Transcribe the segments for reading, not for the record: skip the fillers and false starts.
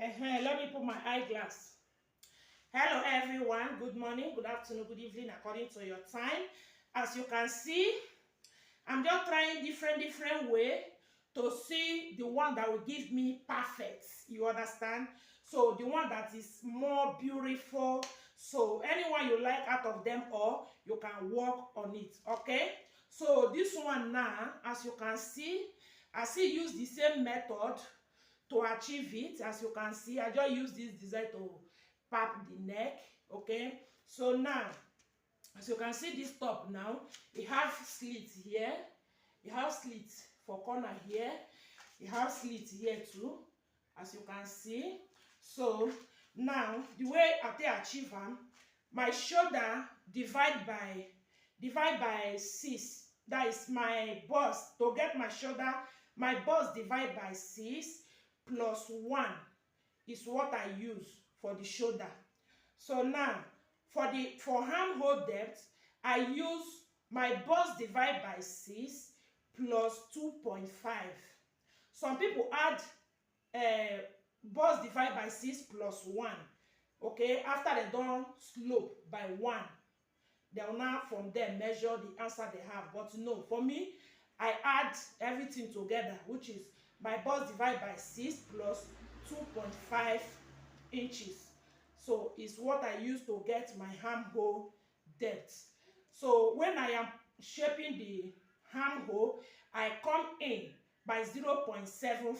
Let me put my eyeglass. Hello everyone, good morning, good afternoon, good evening according to your time. As you can see, I'm just trying different way to see the one that will give me perfect. You understand? So the one that is more beautiful. So anyone you like out of them all, you can work on it. Okay? So this one now, as you can see, I still use the same method to achieve it. As you can see, I just use this design to pap the neck. Okay? So now, as you can see, this top now, it have slits here. You have slits for corner here. You have slits here too, as you can see. So now the way I take achieve them, my shoulder divide by 6. That is my bust. To get my shoulder, my bust divide by 6 plus 1 is what I use for the shoulder. So now for armhole depth, I use my bust divide by 6 plus 2.5. Some people add bust divide by 6 plus 1. Okay, after they don slope by 1, they will now from there measure the answer they have. But no, for me, I add everything together, which is my bust divide by 6 plus 2.5 inches. So it's what I use to get my armhole depth. So when I am shaping the armhole, I come in by 0.75.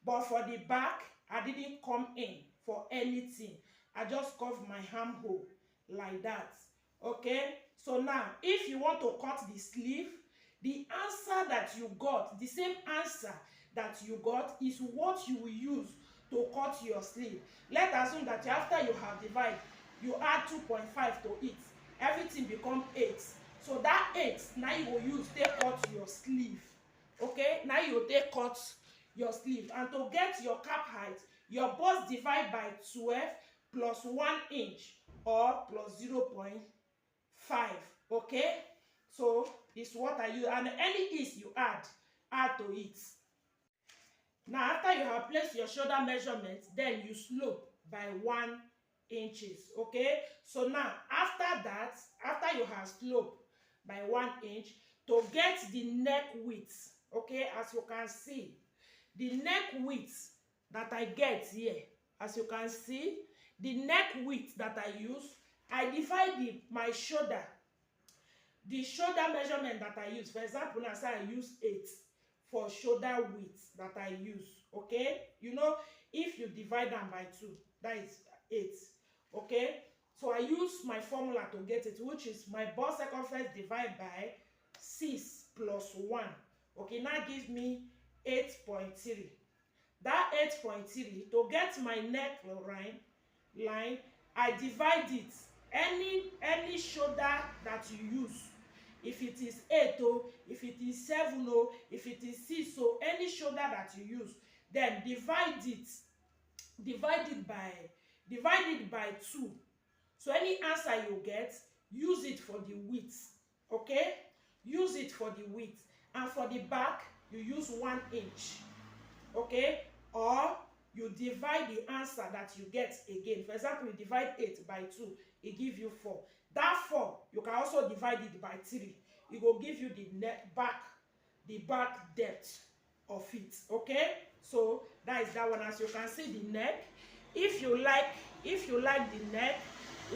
But for the back, I didn't come in for anything. I just curve my armhole like that. Okay? So now, if you want to cut the sleeve, the answer that you got, the same answer that you got is what you will use to cut your sleeve. Let's assume that after you have divided, you add 2.5 to it. Everything become 8. So that 8, now you will use take cut your sleeve. Okay? Now you will take cut your sleeve. And to get your cap height, your bust divide by 12 plus 1 inch or plus 0.5. Okay? So it's what I use. And any ease you add to it. Now after you have placed your shoulder measurement, then you slope by 1 inches. Okay? So now after that, after you have sloped by 1 inch, to get the neck width, okay, as you can see, the neck width that I get here, as you can see, the neck width that I use, I divide my shoulder. The shoulder measurement that I use, for example, now say I use 8 for shoulder width that I use. Okay? You know, if you divide them by 2, that is 8. Okay? So I use my formula to get it, which is my bust circumference divided by 6 plus 1. Okay, now gives me 8.3. That 8.3, to get my neck line, I divide it. Any shoulder that you use, if it is 8 if it is 7 if it is 6 any shoulder that you use, then divide it by 2. So any answer you get, use it for the width. Okay? Use it for the width. And for the back, you use 1 inch. Okay? Or you divide the answer that you get again. For example, you divide 8 by 2, it gives you 4. That 4, you can also divide it by 3. It will give you the back depth of it. Okay? So that is that one. As you can see, the neck. If you like the neck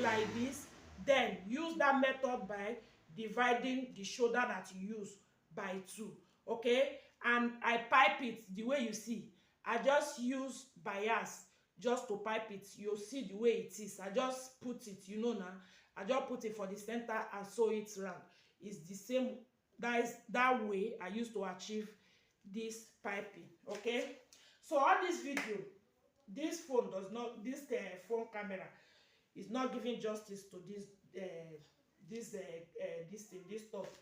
like this, then use that method by dividing the shoulder that you use by 2. Okay? And I pipe it the way you see. I just use bias just to pipe it. You'll see the way it is. I just put it, you know now. I just put it for the center and sew it round. It's the same. That way I used to achieve this piping. Okay? So on this video, this phone camera is not giving justice to this stuff.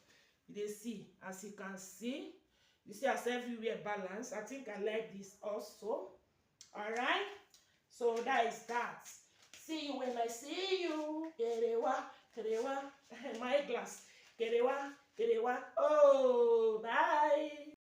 You see, as you can see, you see as everywhere balance. I think I like this also. All right, so that is that. See you when I see you. Kerewa, kerewa. My glass. Kerewa, kerewa. Oh, bye.